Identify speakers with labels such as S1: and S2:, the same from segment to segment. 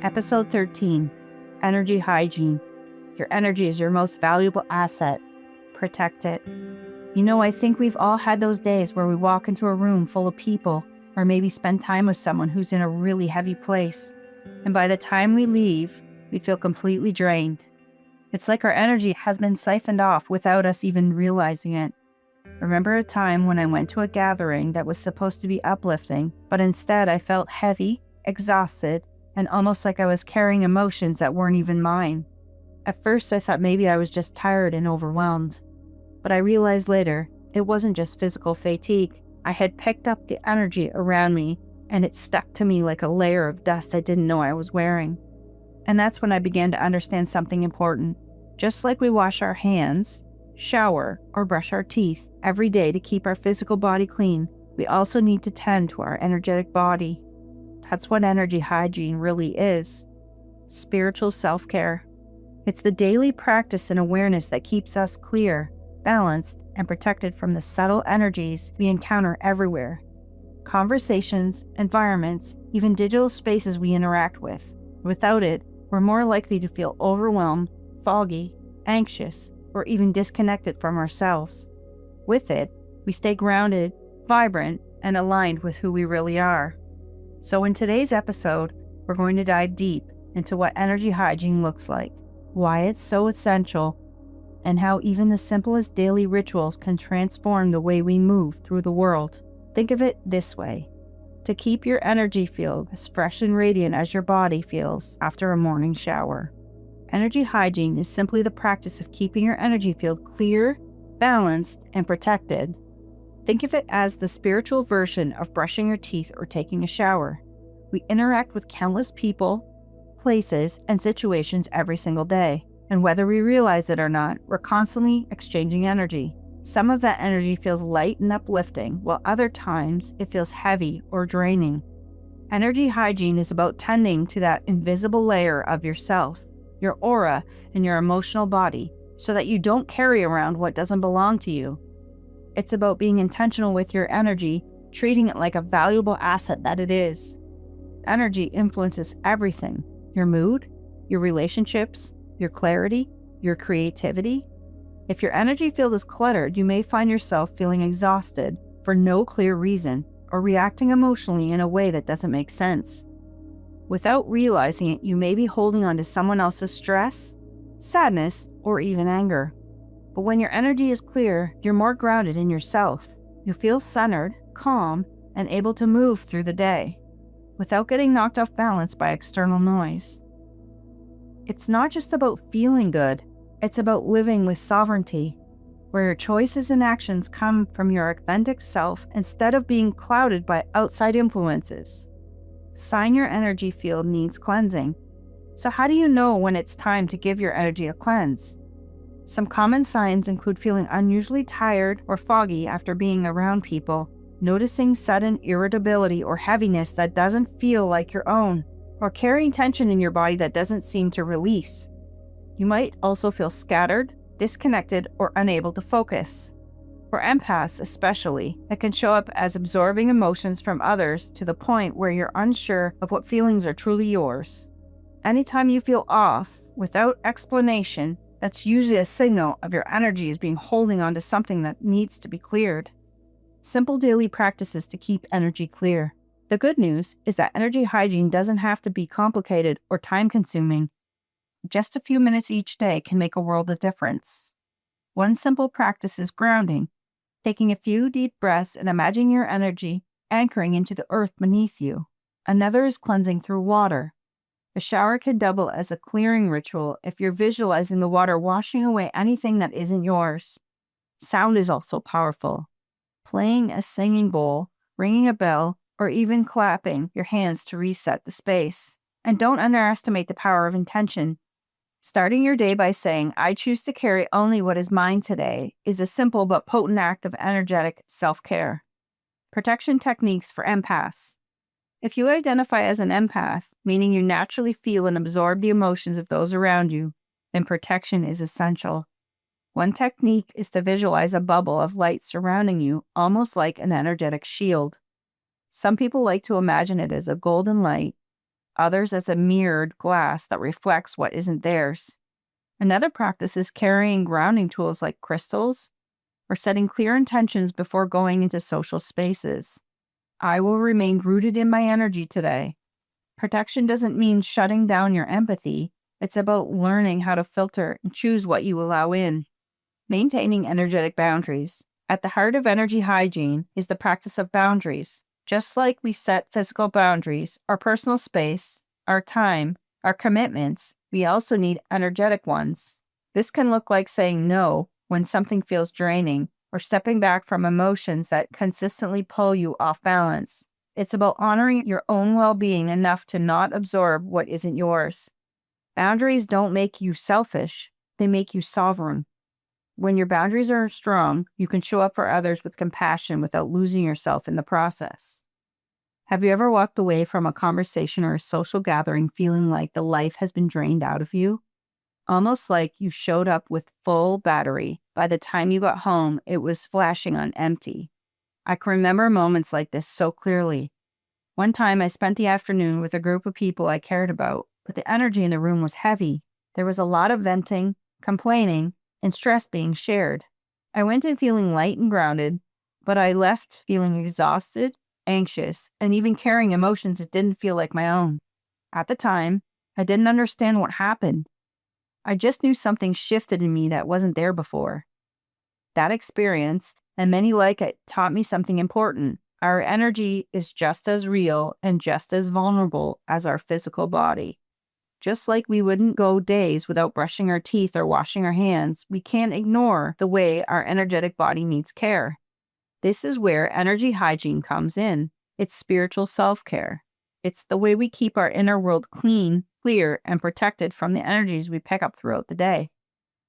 S1: Episode 13, Energy Hygiene. Your energy is your most valuable asset. Protect it. I think we've all had those days where we walk into a room full of people, or maybe spend time with someone who's in a really heavy place. And by the time we leave, we feel completely drained. It's like our energy has been siphoned off without us even realizing it. Remember a time when I went to a gathering that was supposed to be uplifting, but instead I felt heavy, exhausted, and almost like I was carrying emotions that weren't even mine. At first I thought maybe I was just tired and overwhelmed. But I realized later, it wasn't just physical fatigue. I had picked up the energy around me, and it stuck to me like a layer of dust I didn't know I was wearing. And that's when I began to understand something important. Just like we wash our hands, shower, or brush our teeth every day to keep our physical body clean, we also need to tend to our energetic body. That's what energy hygiene really is. Spiritual self-care. It's the daily practice and awareness that keeps us clear, balanced, and protected from the subtle energies we encounter everywhere. Conversations, environments, even digital spaces we interact with. Without it, we're more likely to feel overwhelmed, foggy, anxious, or even disconnected from ourselves. With it, we stay grounded, vibrant, and aligned with who we really are. So in today's episode, we're going to dive deep into what energy hygiene looks like, why it's so essential, and how even the simplest daily rituals can transform the way we move through the world. Think of it this way. To keep your energy field as fresh and radiant as your body feels after a morning shower. Energy hygiene is simply the practice of keeping your energy field clear, balanced, and protected. Think of it as the spiritual version of brushing your teeth or taking a shower. We interact with countless people, places, and situations every single day. And whether we realize it or not, we're constantly exchanging energy. Some of that energy feels light and uplifting, while other times it feels heavy or draining. Energy hygiene is about tending to that invisible layer of yourself, your aura, and your emotional body, so that you don't carry around what doesn't belong to you. It's about being intentional with your energy, treating it like a valuable asset that it is. Energy influences everything: your mood, your relationships, your clarity, your creativity. If your energy field is cluttered, you may find yourself feeling exhausted for no clear reason or reacting emotionally in a way that doesn't make sense. Without realizing it, you may be holding on to someone else's stress, sadness, or even anger. But when your energy is clear, you're more grounded in yourself. You feel centered, calm, and able to move through the day without getting knocked off balance by external noise. It's not just about feeling good, it's about living with sovereignty, where your choices and actions come from your authentic self instead of being clouded by outside influences. Sign your energy field needs cleansing. So how do you know when it's time to give your energy a cleanse? Some common signs include feeling unusually tired or foggy after being around people, noticing sudden irritability or heaviness that doesn't feel like your own, or carrying tension in your body that doesn't seem to release. You might also feel scattered, disconnected, or unable to focus. For empaths especially, it can show up as absorbing emotions from others to the point where you're unsure of what feelings are truly yours. Anytime you feel off, without explanation, that's usually a signal of your energy is being holding on to something that needs to be cleared. Simple daily practices to keep energy clear. The good news is that energy hygiene doesn't have to be complicated or time-consuming. Just a few minutes each day can make a world of difference. One simple practice is grounding, taking a few deep breaths and imagining your energy anchoring into the earth beneath you. Another is cleansing through water. A shower can double as a clearing ritual if you're visualizing the water washing away anything that isn't yours. Sound is also powerful. Playing a singing bowl, ringing a bell, or even clapping your hands to reset the space. And don't underestimate the power of intention. Starting your day by saying, "I choose to carry only what is mine today," is a simple but potent act of energetic self-care. Protection techniques for empaths. If you identify as an empath, meaning you naturally feel and absorb the emotions of those around you, then protection is essential. One technique is to visualize a bubble of light surrounding you, almost like an energetic shield. Some people like to imagine it as a golden light, others as a mirrored glass that reflects what isn't theirs. Another practice is carrying grounding tools like crystals or setting clear intentions before going into social spaces. I will remain rooted in my energy today. Protection doesn't mean shutting down your empathy. It's about learning how to filter and choose what you allow in. Maintaining energetic boundaries. At the heart of energy hygiene is the practice of boundaries. Just like we set physical boundaries, our personal space, our time, our commitments, we also need energetic ones. This can look like saying no when something feels draining, or stepping back from emotions that consistently pull you off balance. It's about honoring your own well-being enough to not absorb what isn't yours. Boundaries don't make you selfish, they make you sovereign. When your boundaries are strong, you can show up for others with compassion without losing yourself in the process. Have you ever walked away from a conversation or a social gathering feeling like the life has been drained out of you? Almost like you showed up with full battery. By the time you got home, it was flashing on empty. I can remember moments like this so clearly. One time I spent the afternoon with a group of people I cared about, but the energy in the room was heavy. There was a lot of venting, complaining, and stress being shared. I went in feeling light and grounded, but I left feeling exhausted, anxious, and even carrying emotions that didn't feel like my own. At the time, I didn't understand what happened. I just knew something shifted in me that wasn't there before. That experience, and many like it, taught me something important. Our energy is just as real and just as vulnerable as our physical body. Just like we wouldn't go days without brushing our teeth or washing our hands, we can't ignore the way our energetic body needs care. This is where energy hygiene comes in. It's spiritual self-care. It's the way we keep our inner world clean, clear, and protected from the energies we pick up throughout the day.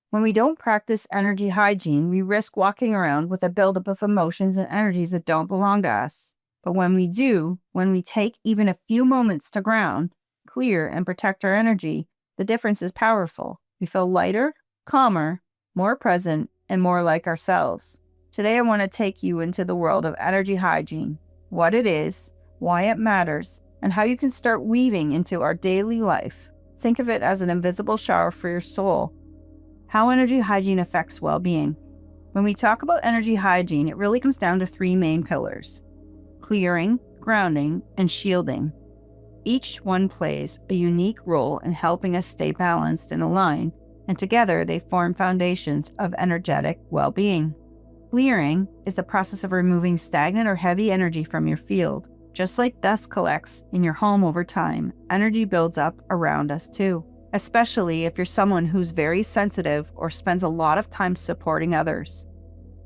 S1: When we don't practice energy hygiene, we risk walking around with a buildup of emotions and energies that don't belong to us. But when we do, when we take even a few moments to ground, clear, and protect our energy, the difference is powerful. We feel lighter, calmer, more present, and more like ourselves. Today, I want to take you into the world of energy hygiene, what it is, why it matters, and how you can start weaving into our daily life. Think of it as an invisible shower for your soul. How energy hygiene affects well-being. When we talk about energy hygiene, it really comes down to three main pillars: clearing, grounding, and shielding. Each one plays a unique role in helping us stay balanced and aligned, and together they form foundations of energetic well-being. Clearing is the process of removing stagnant or heavy energy from your field. Just like dust collects in your home over time, energy builds up around us too, especially if you're someone who's very sensitive or spends a lot of time supporting others.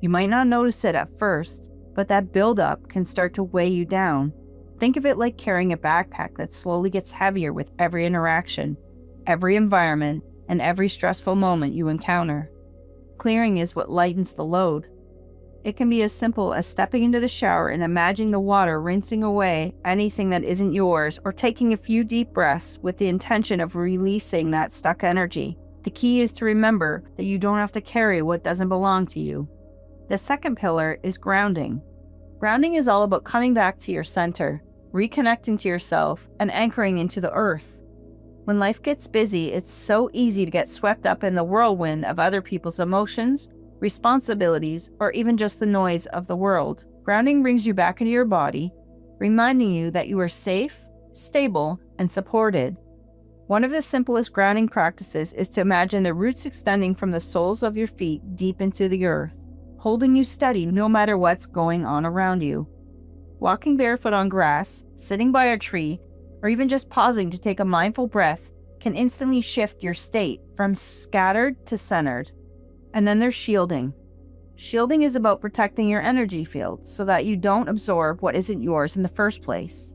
S1: You might not notice it at first, but that buildup can start to weigh you down. Think of it like carrying a backpack that slowly gets heavier with every interaction, every environment, and every stressful moment you encounter. Clearing is what lightens the load. It can be as simple as stepping into the shower and imagining the water rinsing away anything that isn't yours, or taking a few deep breaths with the intention of releasing that stuck energy. The key is to remember that you don't have to carry what doesn't belong to you. The second pillar is grounding. Grounding is all about coming back to your center, reconnecting to yourself, and anchoring into the earth. When life gets busy, it's so easy to get swept up in the whirlwind of other people's emotions, responsibilities, or even just the noise of the world. Grounding brings you back into your body, reminding you that you are safe, stable, and supported. One of the simplest grounding practices is to imagine the roots extending from the soles of your feet deep into the earth, holding you steady no matter what's going on around you. Walking barefoot on grass, sitting by a tree, or even just pausing to take a mindful breath can instantly shift your state from scattered to centered. And then there's shielding. Shielding is about protecting your energy field so that you don't absorb what isn't yours in the first place.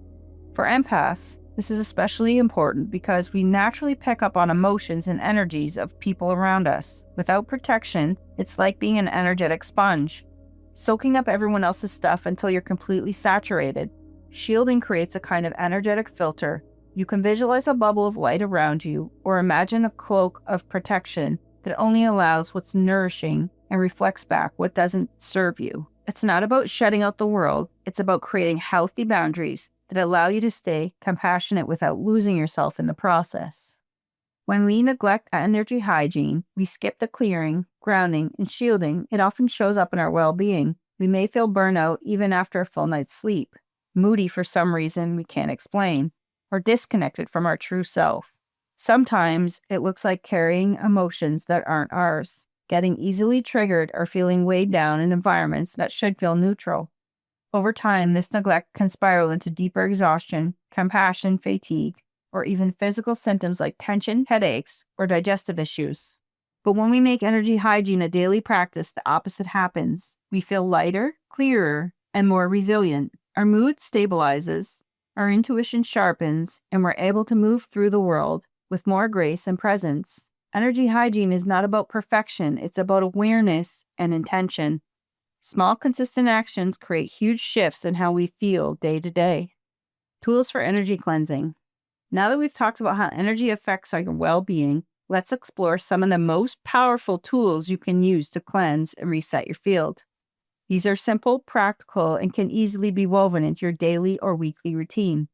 S1: For empaths, this is especially important because we naturally pick up on emotions and energies of people around us. Without protection, it's like being an energetic sponge, soaking up everyone else's stuff until you're completely saturated. Shielding creates a kind of energetic filter. You can visualize a bubble of light around you, or imagine a cloak of protection that only allows what's nourishing and reflects back what doesn't serve you. It's not about shutting out the world, it's about creating healthy boundaries that allow you to stay compassionate without losing yourself in the process. When we neglect energy hygiene, we skip the clearing, grounding, and shielding. It often shows up in our well-being. We may feel burnout even after a full night's sleep, moody for some reason we can't explain, or disconnected from our true self. Sometimes it looks like carrying emotions that aren't ours, getting easily triggered, or feeling weighed down in environments that should feel neutral. Over time, this neglect can spiral into deeper exhaustion, compassion fatigue, or even physical symptoms like tension, headaches, or digestive issues. But when we make energy hygiene a daily practice, the opposite happens. We feel lighter, clearer, and more resilient. Our mood stabilizes, our intuition sharpens, and we're able to move through the world with more grace and presence. Energy hygiene is not about perfection, it's about awareness and intention. Small, consistent actions create huge shifts in how we feel day to day. Tools for energy cleansing. Now that we've talked about how energy affects our well-being, let's explore some of the most powerful tools you can use to cleanse and reset your field. These are simple, practical, and can easily be woven into your daily or weekly routine.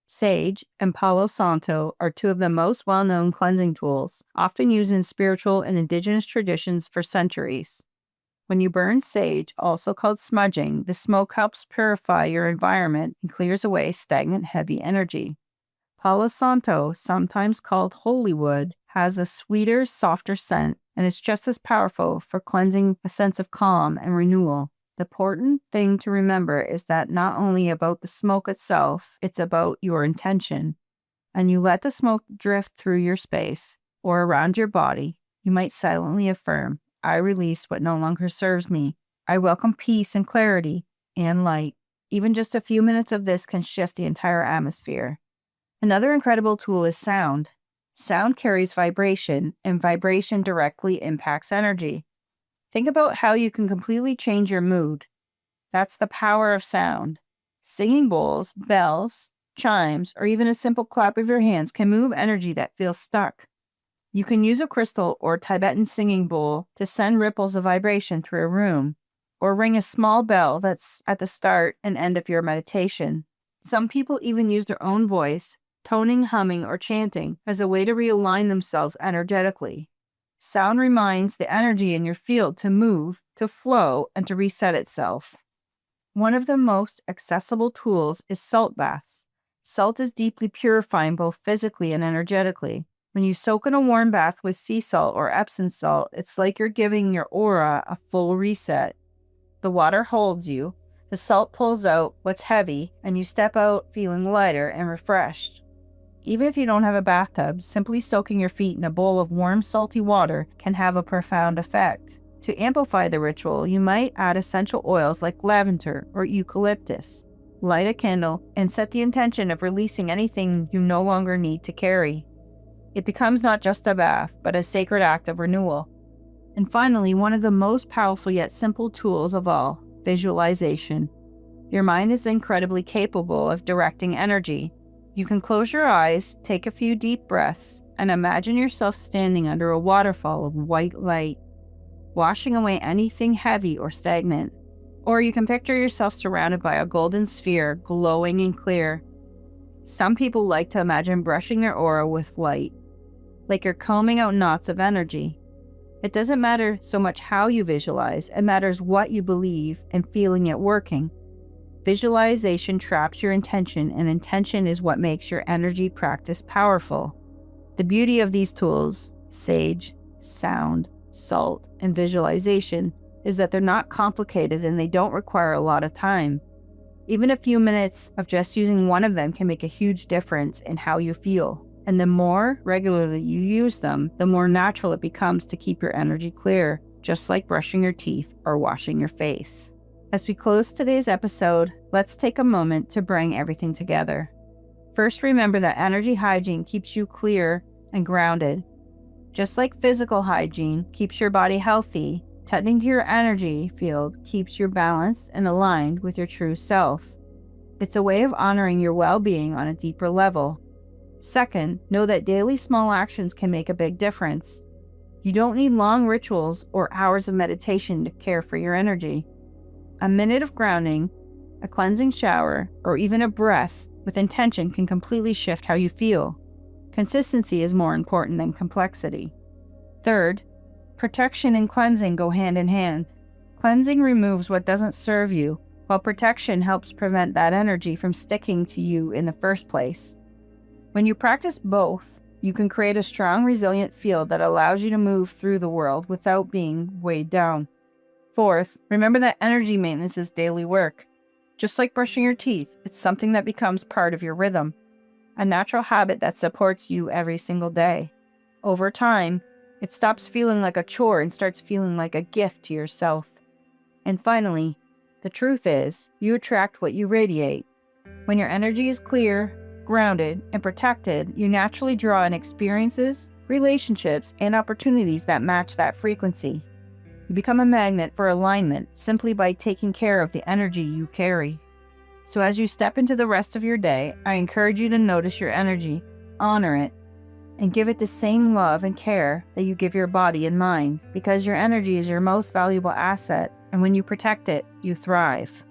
S1: Sage and Palo Santo are two of the most well-known cleansing tools, often used in spiritual and indigenous traditions for centuries. When you burn sage, also called smudging, the smoke helps purify your environment and clears away stagnant, heavy energy. Palo Santo, sometimes called holy wood, has a sweeter, softer scent, and it's just as powerful for cleansing a sense of calm and renewal. The important thing to remember is that not only about the smoke itself, it's about your intention. And you let the smoke drift through your space or around your body, you might silently affirm, I release what no longer serves me. I welcome peace and clarity and light. Even just a few minutes of this can shift the entire atmosphere. Another incredible tool is sound. Sound carries vibration, and vibration directly impacts energy. Think about how you can completely change your mood. That's the power of sound. Singing bowls, bells, chimes, or even a simple clap of your hands can move energy that feels stuck. You can use a crystal or Tibetan singing bowl to send ripples of vibration through a room, or ring a small bell that's at the start and end of your meditation. Some people even use their own voice, toning, humming, or chanting as a way to realign themselves energetically. Sound reminds the energy in your field to move, to flow, and to reset itself. One of the most accessible tools is salt baths. Salt is deeply purifying both physically and energetically. When you soak in a warm bath with sea salt or Epsom salt, it's like you're giving your aura a full reset. The water holds you, the salt pulls out what's heavy, and you step out feeling lighter and refreshed. Even if you don't have a bathtub, simply soaking your feet in a bowl of warm, salty water can have a profound effect. To amplify the ritual, you might add essential oils like lavender or eucalyptus. Light a candle and set the intention of releasing anything you no longer need to carry. It becomes not just a bath, but a sacred act of renewal. And finally, one of the most powerful yet simple tools of all, visualization. Your mind is incredibly capable of directing energy. You can close your eyes, take a few deep breaths, and imagine yourself standing under a waterfall of white light, washing away anything heavy or stagnant. Or you can picture yourself surrounded by a golden sphere, glowing and clear. Some people like to imagine brushing their aura with light, like you're combing out knots of energy. It doesn't matter so much how you visualize, it matters what you believe and feeling it working. Visualization traps your intention, and intention is what makes your energy practice powerful. The beauty of these tools, sage, sound, salt, and visualization, is that they're not complicated and they don't require a lot of time. Even a few minutes of just using one of them can make a huge difference in how you feel. And the more regularly you use them, the more natural it becomes to keep your energy clear, just like brushing your teeth or washing your face. As we close today's episode, let's take a moment to bring everything together. First, remember that energy hygiene keeps you clear and grounded. Just like physical hygiene keeps your body healthy, tending to your energy field keeps you balanced and aligned with your true self. It's a way of honoring your well-being on a deeper level. Second, know that daily small actions can make a big difference. You don't need long rituals or hours of meditation to care for your energy. A minute of grounding, A cleansing shower, or even a breath with intention can completely shift how you feel. Consistency is more important than complexity. Third, protection and cleansing go hand in hand. Cleansing removes what doesn't serve you, while protection helps prevent that energy from sticking to you in the first place. When you practice both, you can create a strong, resilient field that allows you to move through the world without being weighed down. Fourth, remember that energy maintenance is daily work. Just like brushing your teeth, it's something that becomes part of your rhythm, a natural habit that supports you every single day. Over time, it stops feeling like a chore and starts feeling like a gift to yourself. And finally, the truth is, you attract what you radiate. When your energy is clear, grounded, and protected, you naturally draw in experiences, relationships, and opportunities that match that frequency. You become a magnet for alignment simply by taking care of the energy you carry. So as you step into the rest of your day, I encourage you to notice your energy, honor it, and give it the same love and care that you give your body and mind, because your energy is your most valuable asset, and when you protect it, you thrive.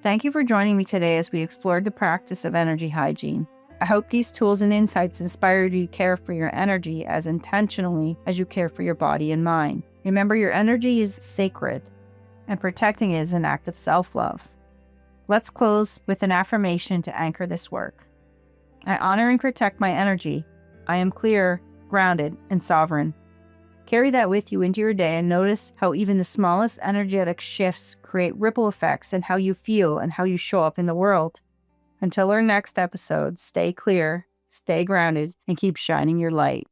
S1: Thank you for joining me today as we explored the practice of energy hygiene. I hope these tools and insights inspire you to care for your energy as intentionally as you care for your body and mind. Remember, your energy is sacred, and protecting it is an act of self-love. Let's close with an affirmation to anchor this work. I honor and protect my energy. I am clear, grounded, and sovereign. Carry that with you into your day and notice how even the smallest energetic shifts create ripple effects in how you feel and how you show up in the world. Until our next episode, stay clear, stay grounded, and keep shining your light.